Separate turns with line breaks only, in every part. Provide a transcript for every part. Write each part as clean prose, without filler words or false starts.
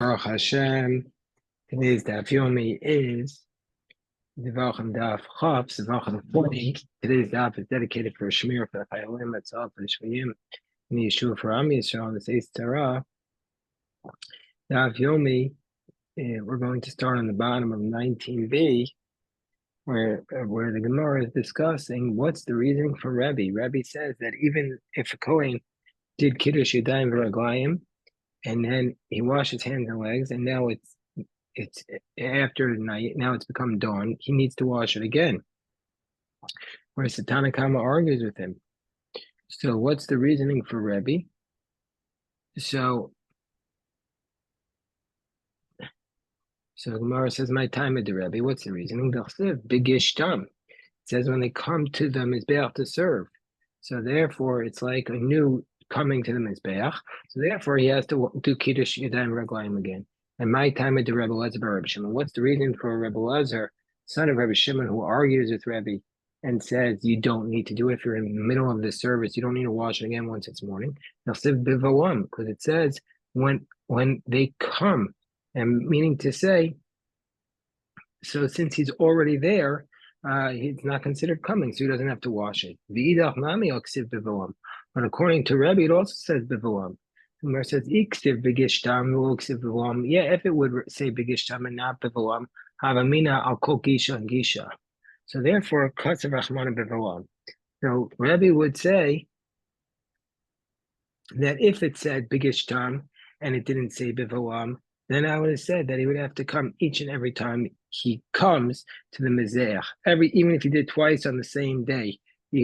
Baruch Hashem, today's daf yomi is Zevachim daf Chav, Zevachim 20. Today's daf is dedicated for Shemir for the Chayalim, Etzal for the Shvayim, and the Yeshua for Am Yisrael, and the Seis Torah. Daf yomi, we're going to start on the bottom of 19b, where the Gemara is discussing what's the reasoning for Rebbe. Rebbe says that even if a Kohen did Kiddush Yadayim v'Raglayim, and then he washed his hands and legs, and now it's after night, now it's become dawn, he needs to wash it again. Whereas the Tanakama argues with him. So what's the reasoning for Rebbe? So Gemara says, my time at the Rebbe, what's the reasoning? Bigish tam. It says when they come to the Mizbeach to serve. So therefore, it's like a new coming to the Mizbeach. So therefore, he has to do Kiddush Yadayim Raglayim again. And my time at the Rebbe Lezer by Rebbe Shimon. What's the reason for Rebbe Lezer, son of Rebbe Shimon, who argues with Rebbe and says you don't need to do it if you're in the middle of the service, you don't need to wash it again once it's morning. Because it says when they come, and meaning to say, so since he's already there, he's not considered coming, so he doesn't have to wash it. But according to Rebbe, it also says bivalam. Where it says iksiv b'gishtam, yeah, if it would say b'gishtam and not bivalam, havamina al kol gisha and gisha. So therefore, katsav rachmana bivalam. So Rebbe would say that if it said b'gishtam and it didn't say bivalam, then I would have said that he would have to come each and every time he comes to the Mizbeach. Even if he did twice on the same day,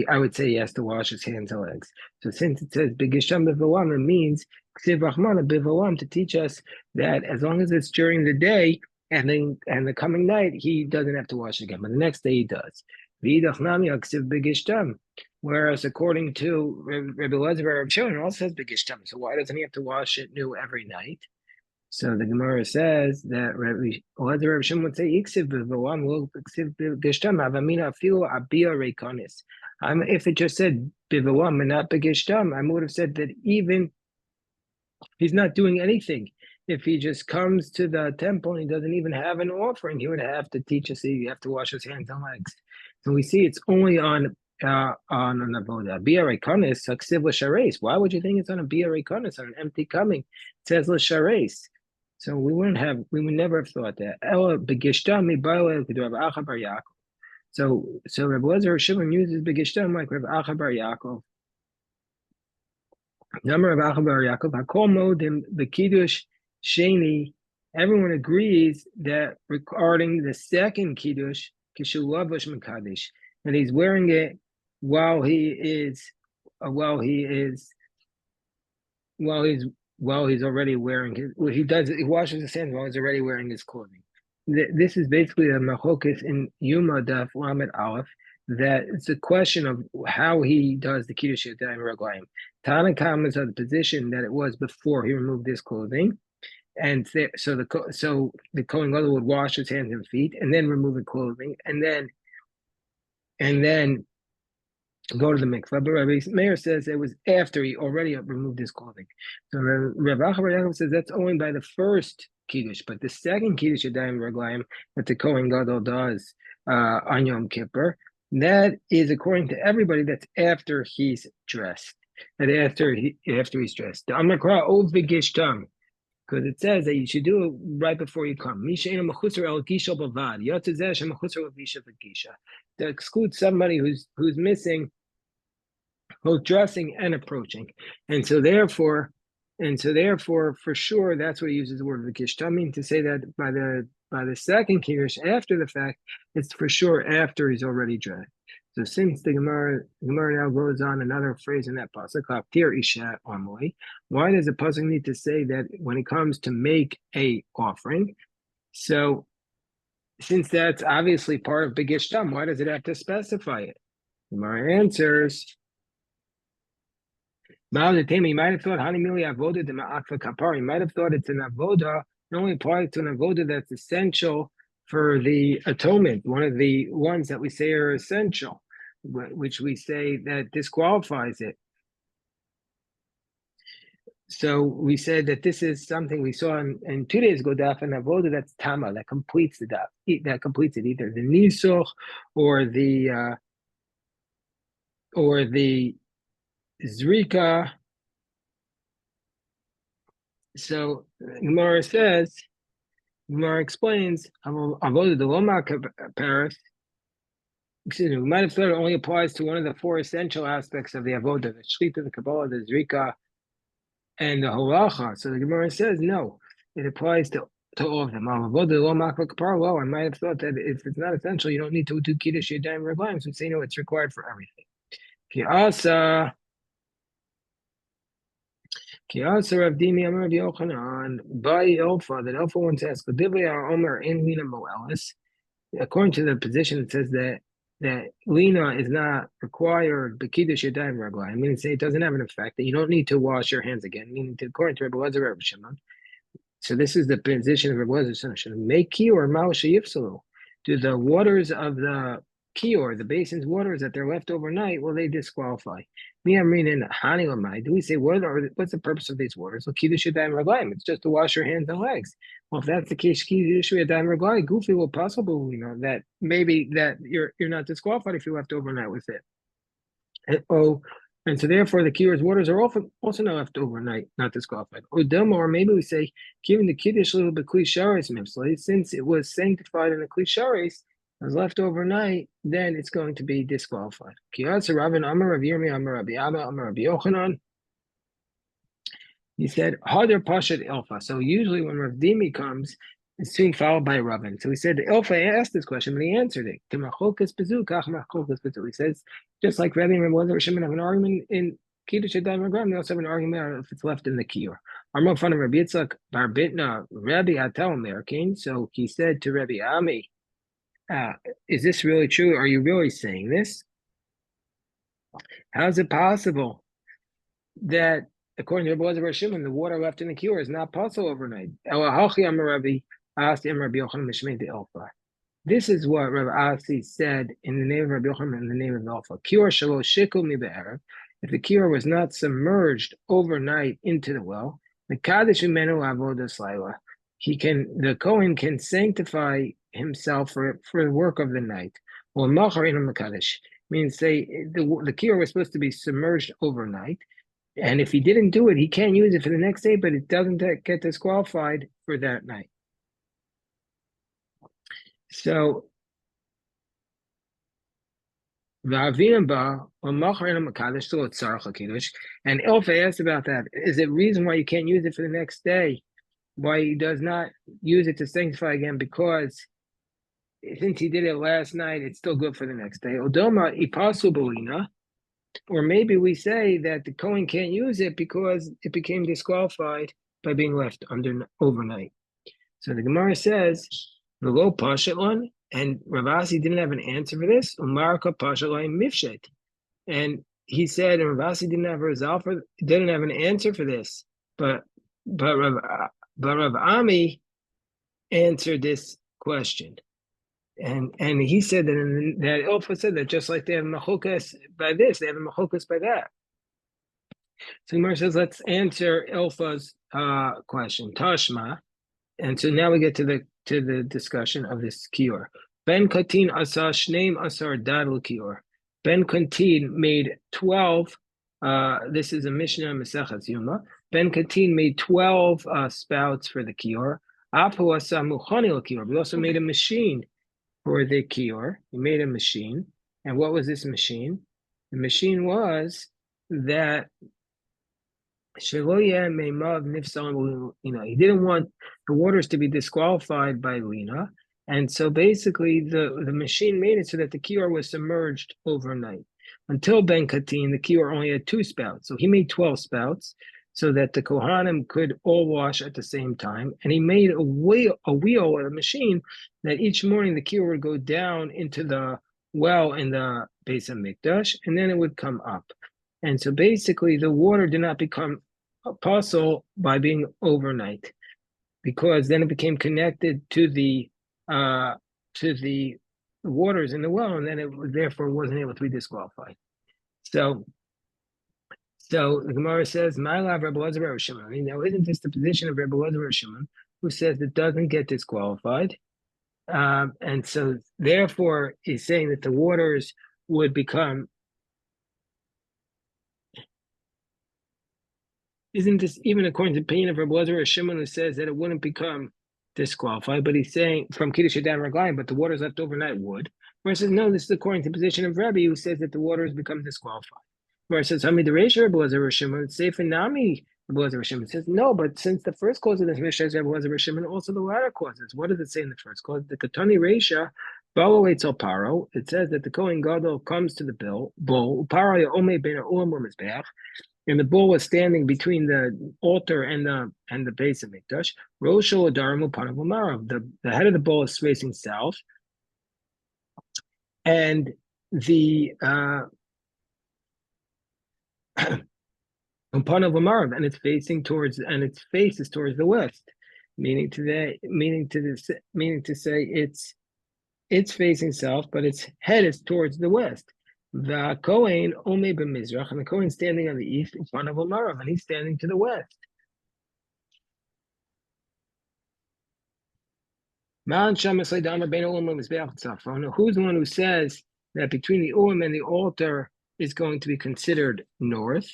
I would say he has to wash his hands and legs. So since it says B'gisham B'Valam, it means Ksiv Rachmana B'Valam to teach us that as long as it's during the day and the coming night, he doesn't have to wash again. But the next day he does. Whereas according to Rebbe Lezer Rebbe Shimon, it also says B'gishtam. So why doesn't he have to wash it new every night? So the Gemara says that Rebbe Shimon would say, "Iksiv b'voam lo iksiv b'gishtam havamina afilu abia reikonis." If it just said b'voam and not b'gishtam, I would have said that even he's not doing anything. If he just comes to the temple and he doesn't even have an offering, he would have to teach us that you have to wash his hands and legs. So we see it's only on an avoda. Abia reikonis iksiv l'shareis. Why would you think it's on a bia reikonis, on an empty coming? It says l'shareis. So we would never have thought that. So Rebbe Lezer Shimon uses Begishtam like Rebbe Acha Bar Yaakov. Number of Acha Bar Yaakov, Hakol Modim B'Kiddush Sheni. Everyone agrees that regarding the second Kiddush, Kishu Lavash Mekadesh, and he's wearing it while he's already wearing he washes his hands while he's already wearing his clothing. This is basically a machokis in Yuma Daf Lamed Aleph, that it's a question of how he does the Kiddush Yadayim Raglayim. Tanakam is on the position that it was before he removed his clothing, and so the Kohen Gadol would wash his hands and feet and then remove the clothing and then go to the mikvah. But Rabbi Meir says it was after he already removed his clothing. So Rabbi Acha Bar Yaakov says that's only by the first Kiddush, but the second Kiddush Yadayim Raglayim that the Kohen Gadol does on Yom Kippur, that is according to everybody, that's after he's dressed. And after he's dressed. The Amakra Ov V'Gishtam, because it says that you should do it right before you come. To exclude somebody who's missing both dressing and approaching, and so therefore, for sure, that's what he uses the word v'kishtamim to say that by the second kiddush after the fact, it's for sure after he's already dressed. So since the Gemara now goes on another phrase in that pasuk, "Haftir isha amoi," why does the pasuk need to say that when it comes to make a offering? So since that's obviously part of Begishtam, why does it have to specify it? Gemara answers, you might have thought avoda de ma'akva kapar. You might have thought it's an avoda, it only applies to an avoda that's essential for the atonement, one of the ones that we say are essential, which we say that disqualifies it. So we said that this is something we saw in 2 days ago, daf and avoda, that's tama, that completes the daf, that completes it, either the nisuch or the zrika. So Gemara says, Gemara explains, avoda the loma paris. Excuse me, we might have thought it only applies to one of the four essential aspects of the avoda, the shchita, the kabbalah, the zrika, and the halacha. So the Gemara says no, it applies to all of them. Well, I might have thought that if it's not essential, you don't need to do kiddush yadayim reglaim. So say no, it's required for everything. Kiasa Rav Dimi Amar Rav Yochanan by Elfa, that Elfa wants to ask Omer in Lina Moelis. According to the position, it says that Lina is not required b'kiddush yadayim reglaim. I mean, say it doesn't have an effect, that you don't need to wash your hands again. Meaning, according to Rebbe Lezer, Rebbe Shimon. So this is the position of Rebbe Lezer. Make kior ma'al sheyifsalu. Do the waters of the kior, the basin's waters that they're left overnight, will they disqualify? Do we say what's the purpose of these waters? Well, kiddush yadayim reglaim. It's just to wash your hands and legs. Well, if that's the case, kiddush yadayim reglaim, goofy will possibly that maybe that you're not disqualified if you left overnight with it. And so therefore the kior's waters are also not left overnight, not disqualified. Or maybe we say, given the kiddush little bit kli sharis mipsli, since it was sanctified in the kli sharis, was left overnight, then it's going to be disqualified. He said, Hadar Pashat Ilfa. So usually when Rav Dimi comes, it's soon followed by Ravin. So he said, Ilfa asked this question, but he answered it. He says, just like Rabbi and Rabbi Shimon have an argument in Kiddush Yadayim Reglaim, they also have an argument if it's left in the Kior. Amar Fana Rabbi Yitzchak Bar Bitna Rabbi Atel Merkin. So he said to Rabbi Ami, is this really true? Are you really saying this? How is it possible that, according to Rabbi Shimon, the water left in the kior is not possible overnight? This is what Rabbi Asi said in the name of Rabbi Yochanan and in the name of Alpha. Kior shelo shikul mi be'erev. If the kior was not submerged overnight into the well, the kaddish imenu avodas laila. The Kohen can sanctify himself for the work of the night. Well, machar in makadosh means say the kior was supposed to be submerged overnight, and if he didn't do it, he can't use it for the next day, but it doesn't get disqualified for that night. So and Ilfa asked about that. Is it reason why you can't use it for the next day? Why he does not use it to sanctify again? Because since he did it last night, it's still good for the next day. Odoma ipasubulina, or maybe we say that the Kohen can't use it because it became disqualified by being left overnight. So the Gemara says, "V'lo pashatlon," and Ravasi didn't have an answer for this. Umarka pashatlon mifshet, and he said, and Ravasi didn't have an answer for this, but Rav Ami answered this question. And he said that Ilfa said that just like they have machokas by this, they have machokas by that. So Gemara says, let's answer Ilfa's question. Tashma. And so now we get to the discussion of this kior. Ben Katin asa shneim asar dadl kior. Ben Katin made 12. This is a Mishnah Masechet Yuma. Ben Katin made 12 spouts for the kior. Apu asa muchani l'kior. We also made a machine for the kior. He made a machine. And what was this machine? The machine was that he didn't want the waters to be disqualified by lina. And so basically the machine made it so that the kior was submerged overnight. Until Ben Katin, the kior only had 2 spouts. So he made 12 spouts so that the Kohanim could all wash at the same time. And he made a wheel, a machine, that each morning the kior would go down into the well in the Beis HaMikdash, and then it would come up. And so basically the water did not become apostle by being overnight, because then it became connected to the waters in the well, and then it therefore wasn't able to be disqualified. So So the Gemara says, "My love, Rebbe Elazar Rebbe Shimon." Now, isn't this the position of Rebbe Elazar Rebbe Shimon, who says it doesn't get disqualified? And so, therefore, he's saying that the waters would become. Isn't this even according to the opinion of Rebbe Elazar Rebbe Shimon, who says that it wouldn't become disqualified? But he's saying from Kiddush Adam Raglayim, but the waters left overnight would. Where it says no, this is according to the position of Rebbe, who says that the waters become disqualified. Where it says Hamid Reisha Rebbe Elazar Rebbe Shimon, Seif and Nami Rebbe Elazar Rebbe Shimon says no, but since the first cause of this Mishnah is Rebbe Elazar Rebbe Shimon, also the latter causes. What does it say in the first cause? The Katani Reisha. Paro. It says that the Kohen Gadol comes to the bull. Paro Ome Ben Ulam Mizbeach, and the bull was standing between the altar and the base of Mikdash. Rosho Adarim Upanav Umarav. The head of the bull is facing south, and the Upanav Umarav, and it's facing towards, and its face is towards the west, meaning to say it's facing south, but its head is towards the west. The Kohen Ome b'Mizrach, and the Kohen standing on the east in front of Umarav, and he's standing to the west. Who's the one who says that between the Urim and the altar is going to be considered north?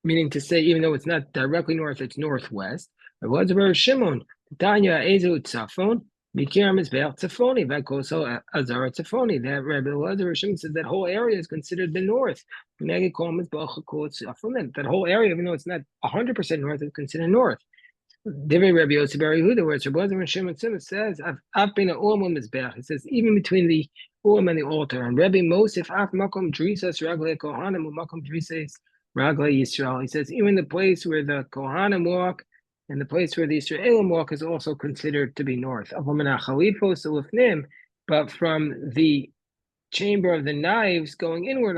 Meaning to say, even though it's not directly north, it's northwest. What's Rebbe Shimon? Tanya Ezu Tzafon. Mikiram is Be'al Tzafoni, Vakoso Azara Tzafoni. That Rebbe Elazar Shimon says that whole area is considered the north. That whole area, even though it's not 100% north, is considered north. Divrei Rabbi Yosef Bar Yehuda, where Rebbe Elazar Shimon says, "I've been an ulam mizbeach." It says even between the ulam and the altar. And Rabbi Mosef af makom drisas raglei kohanim u'makom drisas raglei Yisrael. He says even the place where the kohanim walk and the place where the Israelim walk is also considered to be north. But from the chamber of the knives going inward,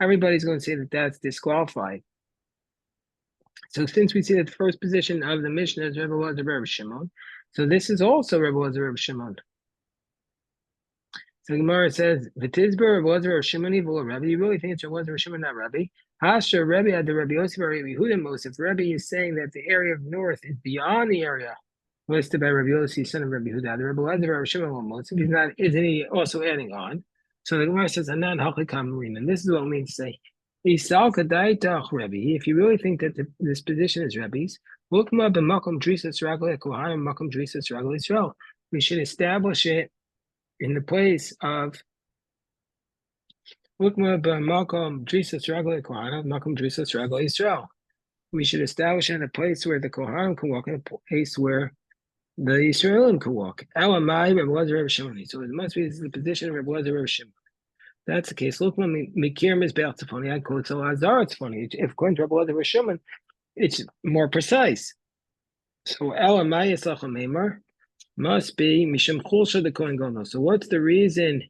everybody's going to say that that's disqualified. So since we see that the first position of the Mishnah is Rebbe Elazar Rebbe Shimon, so this is also Rebbe Elazar Rebbe Shimon. So the Gemara says, "V'tizber Rebbe Elazar Rebbe Shimon evil Rebbe." You really think it's Rebbe Elazar Rebbe Shimon, not Rebbe? Hasher Rebbe had the Rebbe Yosef Bar Yehuda Mosef. Rebbe is saying that the area of north is beyond the area listed by Rebbe Yosef, son of Rebbe Yehuda. The Rebbe Elazar Rebbe Shimon Mosef. He's not. Isn't he also adding on? So the Gemara says, "Anan Hakikam Marin," and this is what it means to say. If you really think that this position is Rebbe's, we should establish it in the place of we should establish it in a place where the Kohanim can walk, in a place where the Israelim can walk. So it must be the position of Rebbe Elazar Rebbe Shimon. That's the case. Look, Mikirim is Be'al Tzafoni. I quote so Azar Tzafoni. If according to Rebbe Elazar Rebbe Shimon, it's more precise. So Elamai Yisrael Meimar must be Mishum Chulsha the Kohen Gadol. So what's the reason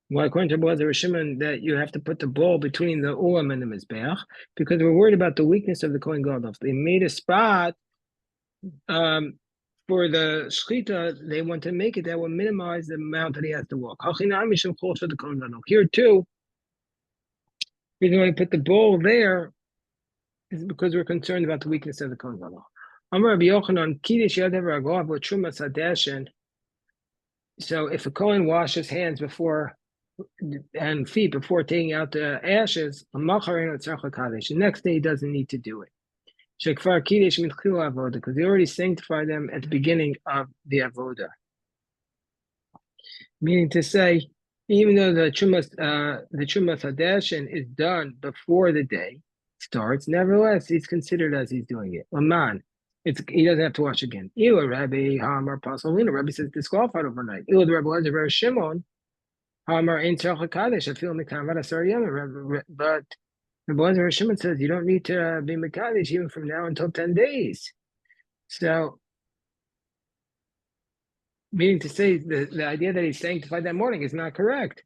why, according to Rebbe Elazar Rebbe Shimon, that you have to put the bowl between the Ulam and the Mizbeach? Because we're worried about the weakness of the Kohen Gadol. If they made a spot for the shechita, they want to make it that will minimize the amount that he has to walk. Here too, the reason why we put the bowl there is because we're concerned about the weakness of the Kohen Gadol. So if a Kohen washes hands before and feet before taking out the ashes, the next day he doesn't need to do it. Because he already sanctified them at the beginning of the avoda. Meaning to say, even though the Trumas Hadashin is done before the day starts, nevertheless, he's considered as he's doing it. Laman, he doesn't have to wash again. Rabbi Hamar Pasolina. Rabbi says disqualified overnight. The Rebbe Elazar Rebbe Shimon Hamar in Tzarcha Kadesh. I feel Mekavad Asar Yom, but Rebbe Elazar Rebbe Shimon says you don't need to be Mekadesh even from now until 10 days. So, meaning to say the idea that he's sanctified that morning is not correct.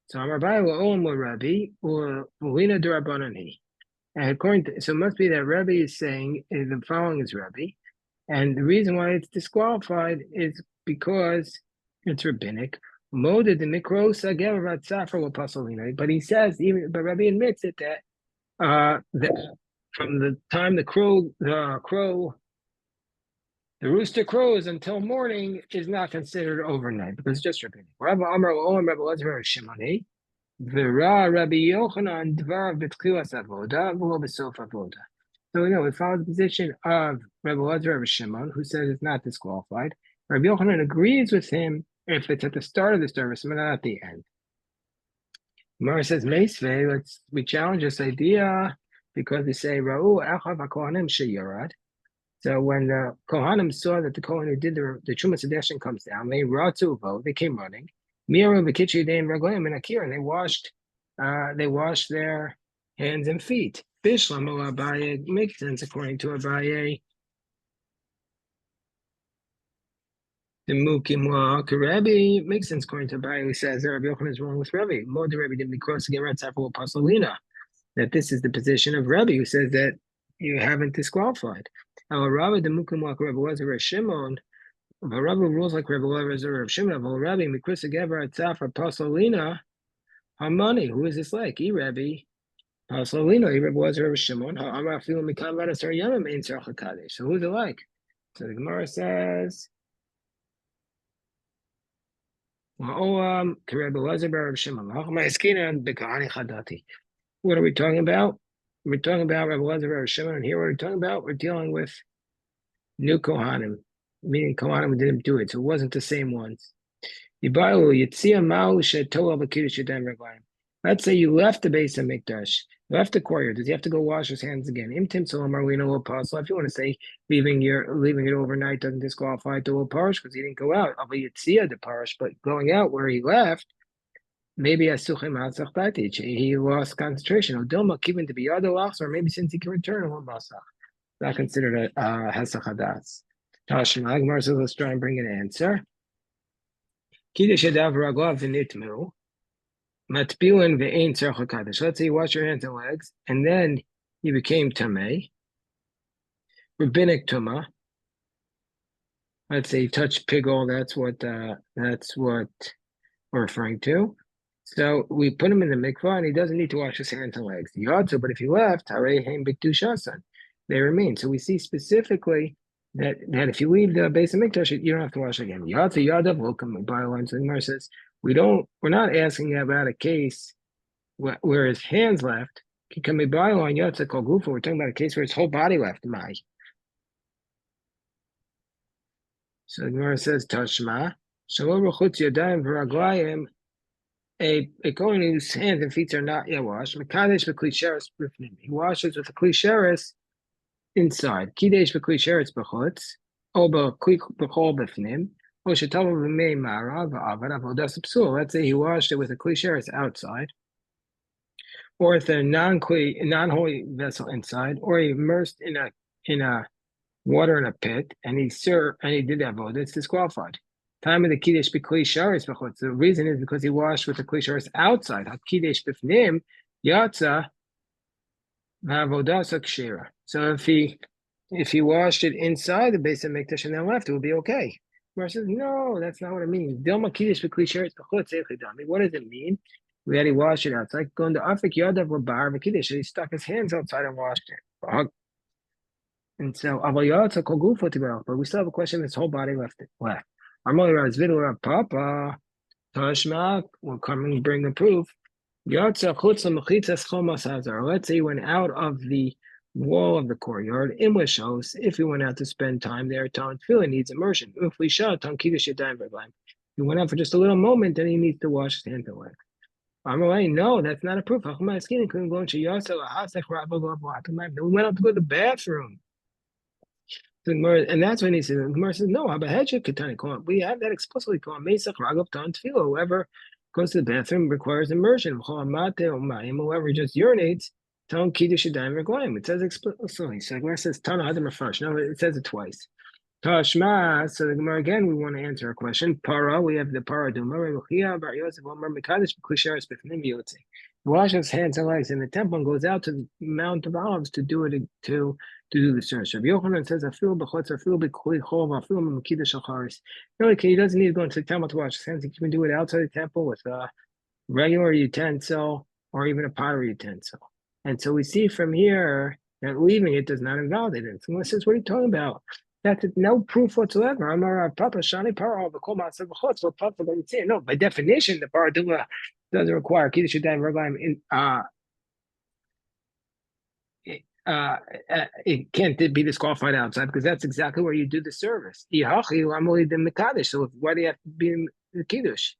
So Amar Bai will own more Rabbi or Ulina Durabanani. And according to, so it must be that Rabbi is saying the following is Rabbi, and the reason why it's disqualified is because it's rabbinic. Molded the mikros again about Safra Pasolina. But he says, even but Rabbi admits it that from the time the rooster crows until morning is not considered overnight because it's just repeating. Rabbi Amar Olam Rabbi Lazar Shimoni, V'ra Rabbi Yochanan Dvar B'tchilas Avoda V'lo B'sof Avoda. So we follow the position of Rabbi Lazar Rabbi Shimon, who says it's not disqualified. Rabbi Yochanan agrees with him if it's at the start of the service, but not at the end. Gemara says, Meisvei, we challenge this idea because we say, Ra'u Achav HaKohanim Sheyarad. So when the Kohanim saw that the Kohen who did the Trumas Hadeshin comes down, they came running. Mira V'Kitchi Dein Raglayim and Akir, and they washed their hands and feet. Bishlamo Abaye makes sense according to Abaye. The Mukimwa Rebbe makes sense according to Abaye, who says that Rabbi Yochanan is wrong with Rebbe. More the Rebbe didn't cross again right for Pasolina. That this is the position of Rebbe, who says that you haven't disqualified. Our Rabbi the Mukimwa Rebbe was a Shimon. Rabbi rules like Rebbe was a Shimon. Rabbi Mikrisa Gever Tzafra Pasolina. Hamani, who is this like? Rebbe. Pasolina, Rebbe was a Shimon. Amar Filu Mikam Vadasar Yamam Ein Tzarcha Kadesh. So who's it like? So the Gemara says. What are we talking about? We're talking about Rabbi Lazar Shimon, and here what we're talking about, we're dealing with new Kohanim, meaning Kohanim who didn't do it, so it wasn't the same ones. Let's say you left the base of Mikdash, left the courtyard. Does he have to go wash his hands again? If you want to say leaving it overnight doesn't disqualify the whole parish because he didn't go out. The parish, but going out where he left, maybe he lost concentration. Or maybe since he can return, not considered a hesach hadas. Tashma, so let's try and bring an answer. Let's say you wash your hands and legs, and then you became tamei. Rabbinic tuma. Let's say you touch pig oil. That's what we're referring to. So we put him in the mikvah, and he doesn't need to wash his hands and legs. Yatsu, but if he left, they remain. So we see specifically that if you leave the base of mikdash, you don't have to wash again. Yatsu yadav welcome by line. So the Gemara says we're not asking about a case where his hands left. We're talking about a case where his whole body left. So the Gemara says Tashma. A Kohen whose hands and feet are not yet washed, he washes with a kli inside. Kidesh b'kli sheretz b'chutz, or b'kli b'chol b'fnim, or shetava b'mei ma'ara v'avad avodas psul. Let's say he washed it with a kli sheretz outside, or with a non-holy vessel inside, or he immersed in a water in a pit, and he did avodah. It's disqualified. Time of the Kiddush b'kli sharis b'chutz. The reason is because he washed with the kli sharis outside. Kiddush b'fnim yatsa v'avodas kshira. So if he washed it inside the base of mikdash and then left, it would be okay. Gemara says, no, that's not what it means. Dilma Kiddush b'kli sharis b'chutz echidami. What does it mean? We had to wash it outside. Going to afik yadav v'bar v'kiddush. He stuck his hands outside and washed it. And so, but we still have a question. His whole body left. Papa, Tashma will come and bring the proof. Let's say he went out of the wall of the courtyard in Wishos. If he went out to spend time there, Tan Tefillah needs immersion. If we shot Tan Kiddush Yadayim Reglaim, he went out for just a little moment, then he needs to wash his hands and legs. No, that's not a proof. We went out to go to the bathroom. And that's when he says, the Gemara says, no, we have that explicitly called whoever goes to the bathroom requires immersion. Whoever just urinates, it says explicitly. So the Gemara says, no, it says it twice. Tashma, so the Gemara again, we want to answer a question. Para, we have the Para Duma. washes hands and legs in the temple and goes out to the Mount of Olives to do it to do the service. Rabbi Yochanan says, "Afil b'chutz, afil b'kli chol, afil b'mekiddush shacharis." No, he doesn't need to go into the temple to wash his hands. He can do it outside the temple with a regular utensil or even a pottery utensil. And so we see from here that leaving it does not invalidate it. Someone says, "What are you talking about? That's no proof whatsoever." I'm a Papa Shani Paro, the Kol Masav Chutz, or Papa doesn't say it. No, by definition, the Paradula doesn't require Kiddush Yadayim Reglaim in it can't be disqualified outside because that's exactly where you do the service. So why do you have to be in the Kiddush?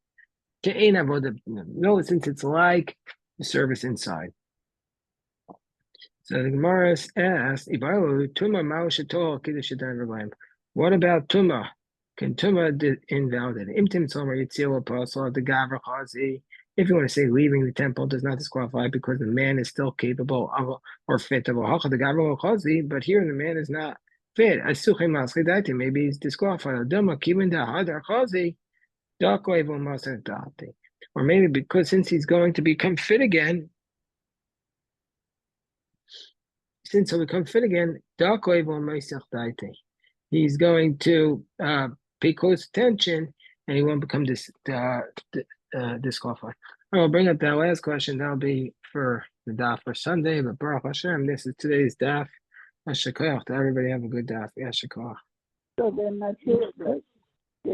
No, since it's like the service inside. So the Gemara asks, what about Tuma? Can Tuma invalidate? If you want to say leaving the temple does not disqualify because the man is still capable of or fit of a but here the man is not fit. Maybe he's disqualified. Or maybe because since he's going to become fit again, he's going to pay close attention and he won't become disqualified. I'll bring up that last question. That'll be for the daf for Sunday. But Baruch Hashem, this is today's daf. Everybody have a good daf.
So then that's it, right?